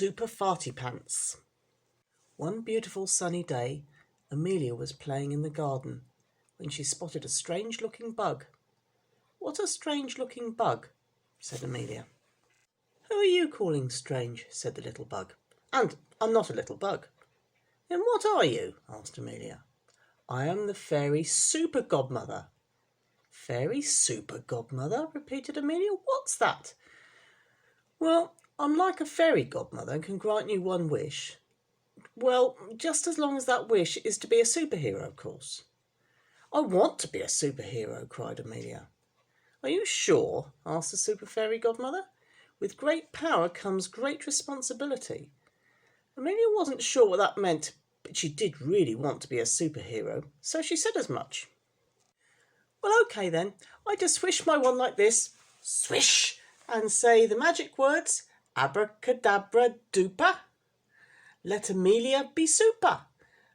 Super Farty Pants. One beautiful sunny day, Amelia was playing in the garden when she spotted a strange-looking bug. "What a strange-looking bug," said Amelia. "Who are you calling strange?" said the little bug. "And I'm not a little bug." "Then what are you?" asked Amelia. "I am the fairy super godmother." "Fairy super godmother?" repeated Amelia. "What's that?" "Well, I'm like a fairy godmother and can grant you one wish. Well, just as long as that wish is to be a superhero, of course." "I want to be a superhero," cried Amelia. "Are you sure?" asked the super fairy godmother. "With great power comes great responsibility." Amelia wasn't sure what that meant, but she did really want to be a superhero, so she said as much. "Well, okay then. I just swish my wand like this, swish, and say the magic words, abracadabra duper. Let Amelia be super."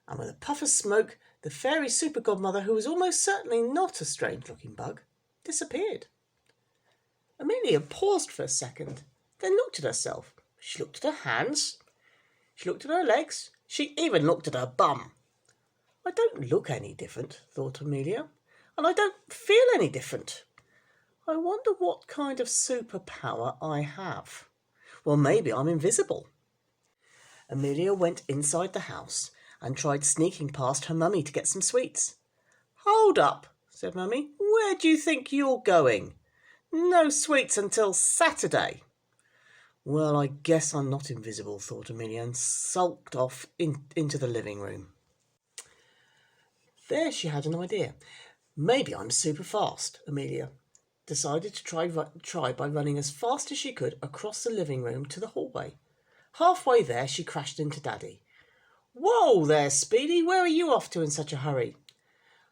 And with a puff of smoke, the fairy super godmother, who was almost certainly not a strange-looking bug, disappeared. Amelia paused for a second, then looked at herself. She looked at her hands. She looked at her legs. She even looked at her bum. "I don't look any different," thought Amelia, "and I don't feel any different. I wonder what kind of superpower I have. Well, maybe I'm invisible." Amelia went inside the house and tried sneaking past her mummy to get some sweets. "Hold up," said Mummy. "Where do you think you're going? No sweets until Saturday." "Well, I guess I'm not invisible," thought Amelia, and sulked off into the living room. There she had an idea. "Maybe I'm super fast." Amelia decided to try by running as fast as she could across the living room to the hallway. Halfway there, she crashed into Daddy. "Whoa there, Speedy, where are you off to in such a hurry?"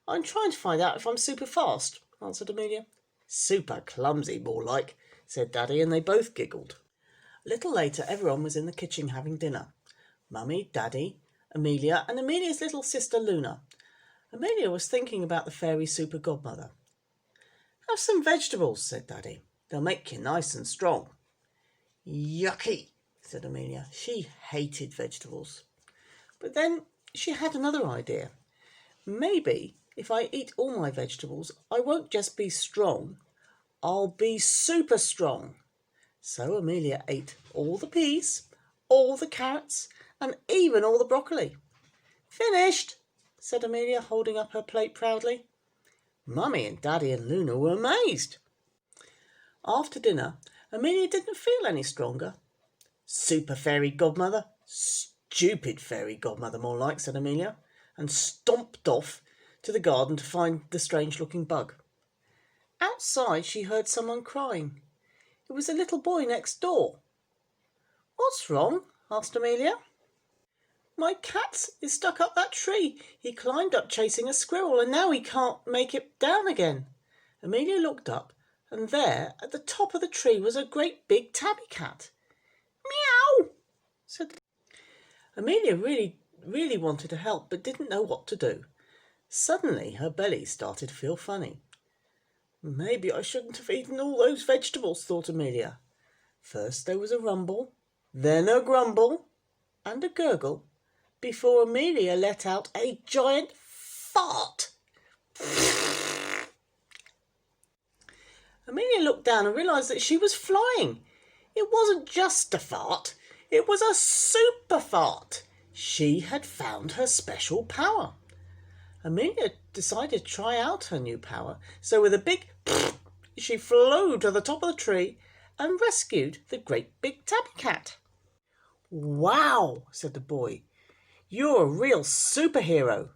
"I'm trying to find out if I'm super fast," answered Amelia. "Super clumsy, more like," said Daddy, and they both giggled. A little later, everyone was in the kitchen having dinner. Mummy, Daddy, Amelia, and Amelia's little sister Luna. Amelia was thinking about the fairy super godmother. "Have some vegetables," said Daddy. "They'll make you nice and strong." "Yucky," said Amelia. She hated vegetables. But then she had another idea. "Maybe if I eat all my vegetables, I won't just be strong, I'll be super strong." So Amelia ate all the peas, all the carrots, and even all the broccoli. "Finished," said Amelia, holding up her plate proudly. Mummy and Daddy and Luna were amazed. After dinner, Amelia didn't feel any stronger. "Super fairy godmother, stupid fairy godmother, more like," said Amelia, and stomped off to the garden to find the strange-looking bug. Outside, she heard someone crying. It was the little boy next door. "What's wrong?" asked Amelia. "My cat is stuck up that tree. He climbed up chasing a squirrel, and now he can't make it down again." Amelia looked up, and there, at the top of the tree, was a great big tabby cat. "Meow!" said Amelia. Really wanted to help, but didn't know what to do. Suddenly, her belly started to feel funny. "Maybe I shouldn't have eaten all those vegetables," thought Amelia. First there was a rumble, then a grumble, and a gurgle, before Amelia let out a giant fart. Amelia looked down and realised that she was flying. It wasn't just a fart, it was a super fart. She had found her special power. Amelia decided to try out her new power, so with a big she flew to the top of the tree and rescued the great big tabby cat. "Wow," said the boy. "You're a real superhero."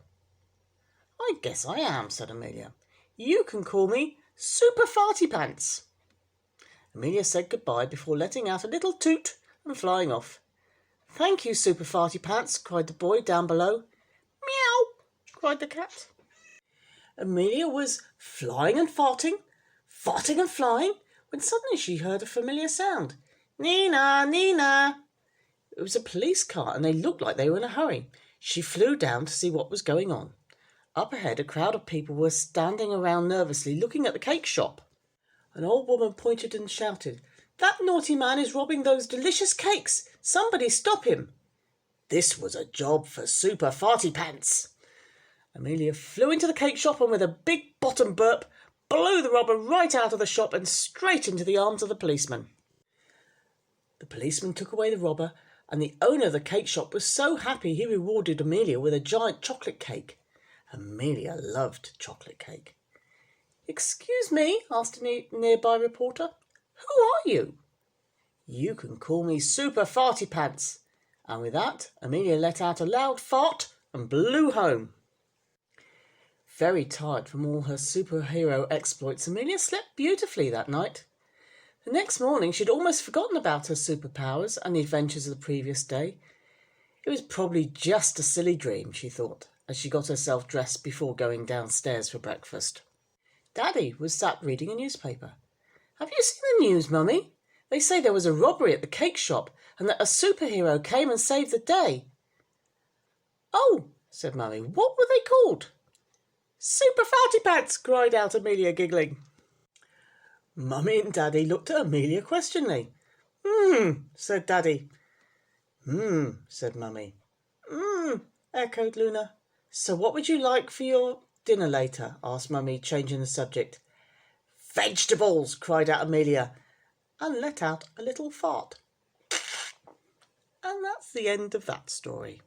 "I guess I am," said Amelia. "You can call me Super Farty Pants." Amelia said goodbye before letting out a little toot and flying off. "Thank you, Super Farty Pants," cried the boy down below. "Meow," cried the cat. Amelia was flying and farting and flying, when suddenly she heard a familiar sound. "Nina, Nina!" It was a police car, and they looked like they were in a hurry. She flew down to see what was going on. Up ahead, a crowd of people were standing around nervously looking at the cake shop. An old woman pointed and shouted, That naughty man is robbing those delicious cakes. Somebody stop him." This was a job for Super Farty Pants. Amelia flew into the cake shop and with a big bottom burp blew the robber right out of the shop and straight into the arms of the policeman. The policeman took away the robber, and the owner of the cake shop was so happy he rewarded Amelia with a giant chocolate cake. Amelia loved chocolate cake. "Excuse me," asked a nearby reporter. "Who are you?" "You can call me Super Farty Pants." And with that, Amelia let out a loud fart and blew home. Very tired from all her superhero exploits, Amelia slept beautifully that night. The next morning she'd almost forgotten about her superpowers and the adventures of the previous day. It was probably just a silly dream, she thought, as she got herself dressed before going downstairs for breakfast. Daddy was sat reading a newspaper. "Have you seen the news, Mummy? They say there was a robbery at the cake shop and that a superhero came and saved the day." "Oh," said Mummy, "what were they called?" "Super Farty Pants," cried out Amelia, giggling. Mummy and Daddy looked at Amelia questioningly. Said Daddy. Said Mummy. Echoed Luna. "So what would you like for your dinner later?" asked Mummy, changing the subject. "Vegetables," cried out Amelia, and let out a little fart. And that's the end of that story.